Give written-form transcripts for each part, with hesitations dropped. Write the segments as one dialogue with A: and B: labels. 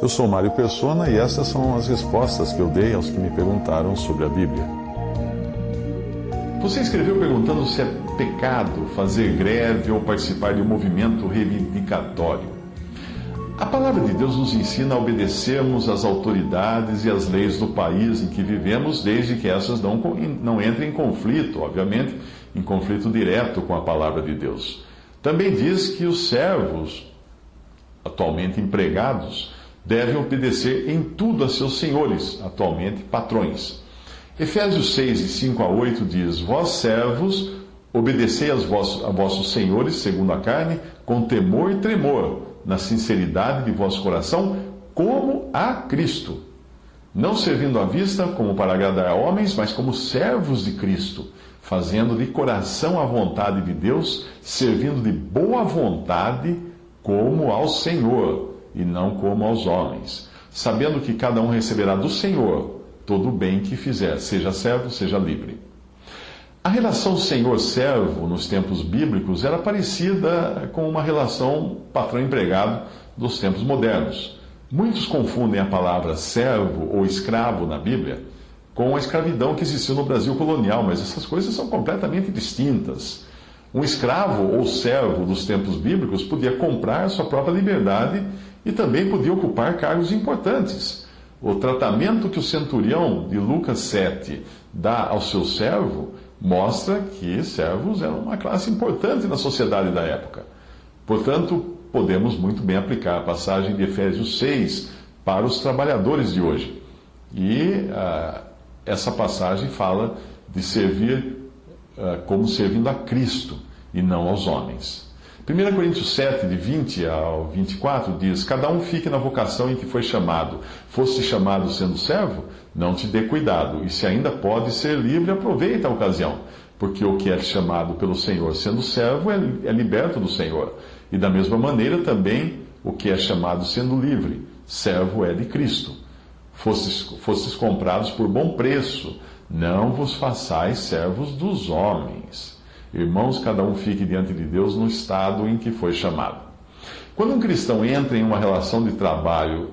A: Eu sou Mário Persona e essas são as respostas que eu dei aos que me perguntaram sobre a Bíblia. Você escreveu perguntando se é pecado fazer greve ou participar de um movimento reivindicatório. A palavra de Deus nos ensina a obedecermos às autoridades e às leis do país em que vivemos, desde que essas não entrem em conflito, obviamente, em conflito direto com a palavra de Deus. Também diz que os servos, atualmente empregados, devem obedecer em tudo a seus senhores, atualmente patrões. Efésios 6, de 5 a 8 diz: Vós servos, obedecei a vossos senhores, segundo a carne, com temor e tremor, na sinceridade de vosso coração, como a Cristo, não servindo à vista como para agradar a homens, mas como servos de Cristo, fazendo de coração a vontade de Deus, servindo de boa vontade como ao Senhor, e não como aos homens, sabendo que cada um receberá do Senhor todo o bem que fizer, seja servo, seja livre. A relação senhor-servo nos tempos bíblicos era parecida com uma relação patrão-empregado dos tempos modernos. Muitos confundem a palavra servo ou escravo na Bíblia com a escravidão que existiu no Brasil colonial, mas essas coisas são completamente distintas. Um escravo ou servo dos tempos bíblicos podia comprar sua própria liberdade e também podia ocupar cargos importantes. O tratamento que o centurião de Lucas 7 dá ao seu servo mostra que servos eram uma classe importante na sociedade da época. Portanto, podemos muito bem aplicar a passagem de Efésios 6 para os trabalhadores de hoje. E essa passagem fala de servir como servindo a Cristo e não aos homens. 1 Coríntios 7, de 20 ao 24, diz: Cada um fique na vocação em que foi chamado. Foste chamado sendo servo? Não te dê cuidado. E se ainda pode ser livre, aproveita a ocasião. Porque o que é chamado pelo Senhor sendo servo é liberto do Senhor. E da mesma maneira também o que é chamado sendo livre, servo é de Cristo. Fostes comprados por bom preço. Não vos façais servos dos homens. Irmãos, cada um fique diante de Deus no estado em que foi chamado. Quando um cristão entra em uma relação de trabalho,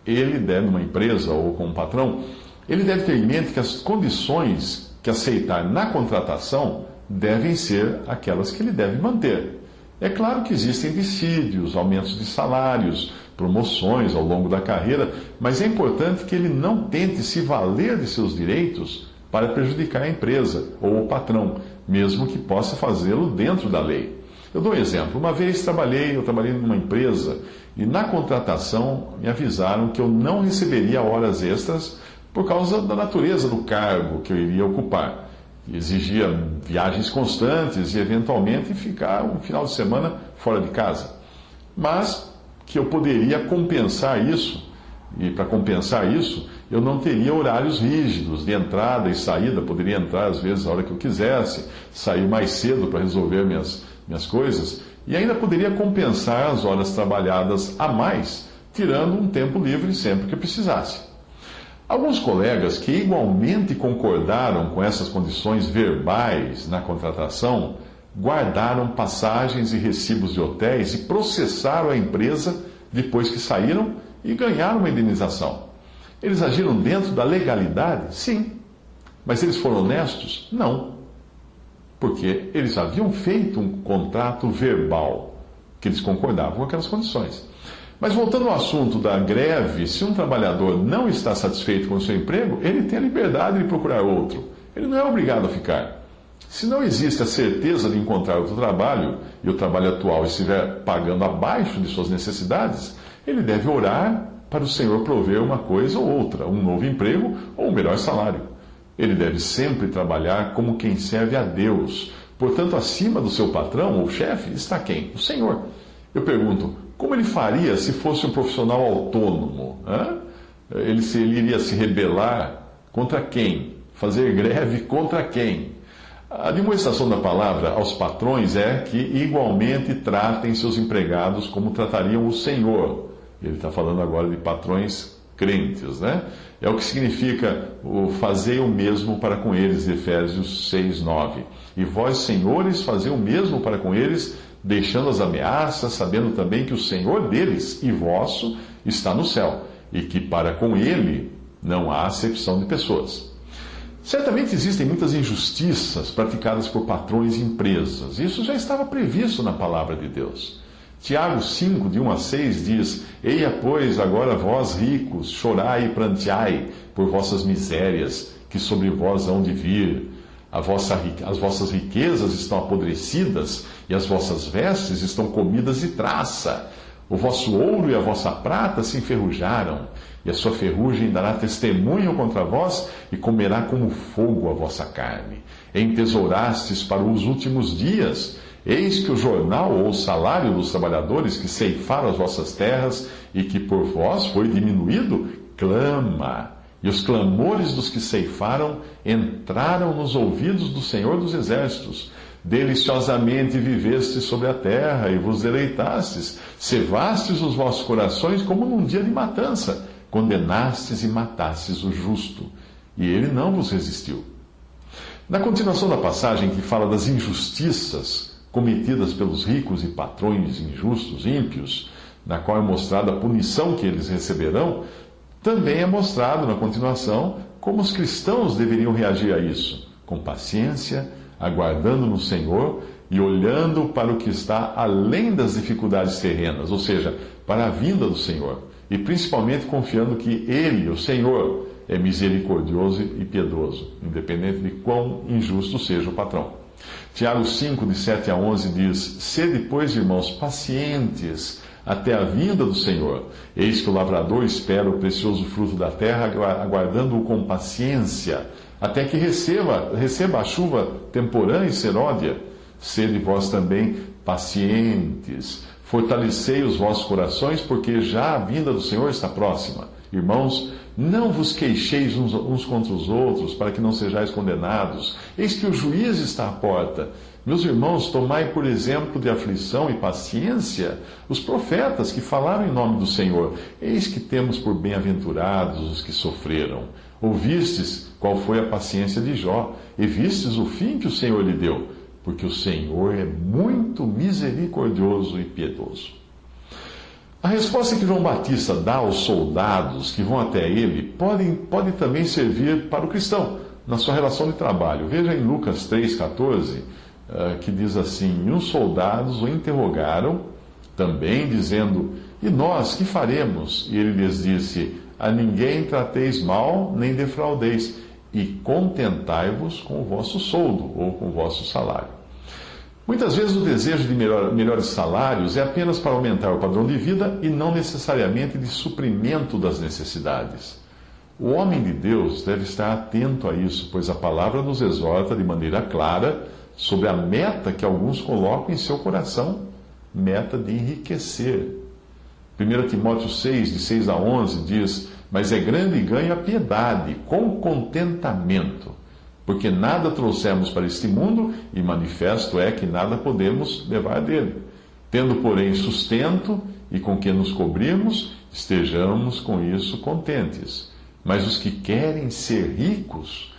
A: ele deve, numa empresa ou com um patrão, ele deve ter em mente que as condições que aceitar na contratação devem ser aquelas que ele deve manter. É claro que existem dissídios, aumentos de salários, promoções ao longo da carreira, mas é importante que ele não tente se valer de seus direitos para prejudicar a empresa ou o patrão, mesmo que possa fazê-lo dentro da lei. Eu dou um exemplo. Uma vez eu trabalhei numa empresa e na contratação me avisaram que eu não receberia horas extras por causa da natureza do cargo que eu iria ocupar. Exigia viagens constantes e, eventualmente, ficar um final de semana fora de casa. Mas que eu poderia compensar isso, e para compensar isso, eu não teria horários rígidos de entrada e saída. Poderia entrar, às vezes, a hora que eu quisesse, sair mais cedo para resolver minhas coisas, e ainda poderia compensar as horas trabalhadas a mais, tirando um tempo livre sempre que eu precisasse. Alguns colegas que igualmente concordaram com essas condições verbais na contratação, guardaram passagens e recibos de hotéis e processaram a empresa depois que saíram e ganharam uma indenização. Eles agiram dentro da legalidade? Sim. Mas eles foram honestos? Não. Porque eles haviam feito um contrato verbal, que eles concordavam com aquelas condições. Mas voltando ao assunto da greve, se um trabalhador não está satisfeito com o seu emprego, ele tem a liberdade de procurar outro. Ele não é obrigado a ficar. Se não existe a certeza de encontrar outro trabalho, e o trabalho atual estiver pagando abaixo de suas necessidades, ele deve orar para o Senhor prover uma coisa ou outra, um novo emprego ou um melhor salário. Ele deve sempre trabalhar como quem serve a Deus. Portanto, acima do seu patrão ou chefe está quem? O Senhor. Eu pergunto, como ele faria se fosse um profissional autônomo? Ele iria se rebelar contra quem? Fazer greve contra quem? A demonstração da palavra aos patrões é que igualmente tratem seus empregados como tratariam o Senhor. Ele está falando agora de patrões crentes, né? É o que significa o fazer o mesmo para com eles, Efésios 6, 9. E vós, senhores, fazei o mesmo para com eles, deixando as ameaças, sabendo também que o Senhor deles e vosso está no céu, e que para com ele não há acepção de pessoas. Certamente existem muitas injustiças praticadas por patrões e empresas. Isso já estava previsto na palavra de Deus. Tiago 5, de 1 a 6 diz: Eia, pois, agora vós ricos, chorai e pranteai por vossas misérias, que sobre vós hão de vir. As vossas riquezas estão apodrecidas, e as vossas vestes estão comidas de traça. O vosso ouro e a vossa prata se enferrujaram, e a sua ferrugem dará testemunho contra vós, e comerá como fogo a vossa carne. Entesourastes para os últimos dias. Eis que o jornal ou o salário dos trabalhadores que ceifaram as vossas terras e que por vós foi diminuído, clama. E os clamores dos que ceifaram entraram nos ouvidos do Senhor dos Exércitos. Deliciosamente vivestes sobre a terra e vos deleitastes, cevastes os vossos corações como num dia de matança, condenastes e matastes o justo, e ele não vos resistiu. Na continuação da passagem que fala das injustiças cometidas pelos ricos e patrões injustos, ímpios, na qual é mostrada a punição que eles receberão, também é mostrado na continuação como os cristãos deveriam reagir a isso, com paciência, aguardando no Senhor e olhando para o que está além das dificuldades terrenas, ou seja, para a vinda do Senhor, e principalmente confiando que Ele, o Senhor, é misericordioso e piedoso, independente de quão injusto seja o patrão. Tiago 5, de 7 a 11 diz: Sede, pois, irmãos, pacientes até a vinda do Senhor. Eis que o lavrador espera o precioso fruto da terra, aguardando-o com paciência, até que receba a chuva temporã e seródia. Sede vós também pacientes, fortalecei os vossos corações, porque já a vinda do Senhor está próxima. Irmãos, não vos queixeis uns contra os outros, para que não sejais condenados. Eis que o juiz está à porta. Meus irmãos, tomai por exemplo de aflição e paciência os profetas que falaram em nome do Senhor. Eis que temos por bem-aventurados os que sofreram. Ouvistes qual foi a paciência de Jó, e vistes o fim que o Senhor lhe deu, porque o Senhor é muito misericordioso e piedoso. A resposta que João Batista dá aos soldados que vão até ele pode também servir para o cristão, na sua relação de trabalho. Veja em Lucas 3,14, que diz assim: E os soldados o interrogaram também, dizendo: E nós, que faremos? E ele lhes disse: A ninguém trateis mal, nem defraudeis, e contentai-vos com o vosso soldo, ou com o vosso salário. Muitas vezes o desejo de melhores salários é apenas para aumentar o padrão de vida e não necessariamente de suprimento das necessidades. O homem de Deus deve estar atento a isso, pois a palavra nos exorta de maneira clara sobre a meta que alguns colocam em seu coração, meta de enriquecer. 1 Timóteo 6, de 6 a 11 diz: Mas é grande ganho a piedade, com contentamento. Porque nada trouxemos para este mundo, e manifesto é que nada podemos levar dele. Tendo, porém, sustento e com que nos cobrimos, estejamos com isso contentes. Mas os que querem ser ricos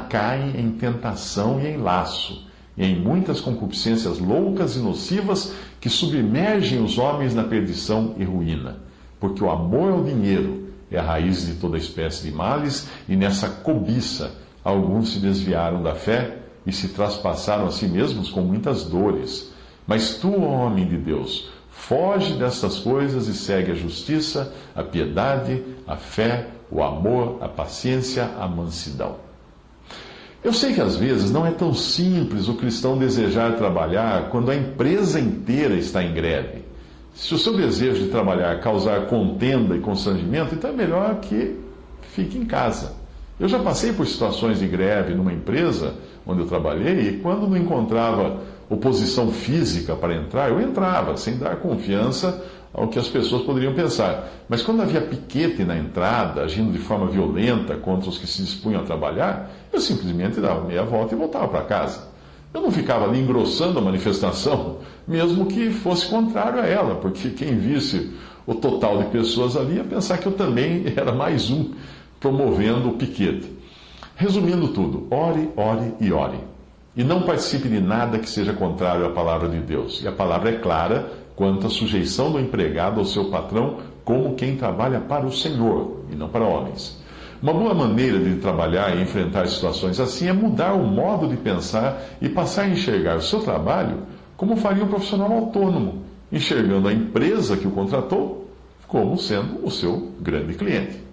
A: caem em tentação e em laço, e em muitas concupiscências loucas e nocivas que submergem os homens na perdição e ruína. Porque o amor ao dinheiro é a raiz de toda espécie de males, e nessa cobiça alguns se desviaram da fé e se traspassaram a si mesmos com muitas dores. Mas tu, ó homem de Deus, foge destas coisas e segue a justiça, a piedade, a fé, o amor, a paciência, a mansidão. Eu sei que às vezes não é tão simples o cristão desejar trabalhar quando a empresa inteira está em greve. Se o seu desejo de trabalhar causar contenda e constrangimento, então é melhor que fique em casa. Eu já passei por situações de greve numa empresa onde eu trabalhei, e quando não encontrava oposição física para entrar, eu entrava, sem dar confiança ao que as pessoas poderiam pensar. Mas quando havia piquete na entrada, agindo de forma violenta contra os que se dispunham a trabalhar, eu simplesmente dava meia volta e voltava para casa. Eu não ficava ali engrossando a manifestação, mesmo que fosse contrário a ela, porque quem visse o total de pessoas ali ia pensar que eu também era mais um promovendo o piquete. Resumindo tudo, ore, ore e ore. E não participe de nada que seja contrário à palavra de Deus. E a palavra é clara quanto à sujeição do empregado ao seu patrão, como quem trabalha para o Senhor e não para homens. Uma boa maneira de trabalhar e enfrentar situações assim é mudar o modo de pensar e passar a enxergar o seu trabalho como faria um profissional autônomo, enxergando a empresa que o contratou como sendo o seu grande cliente.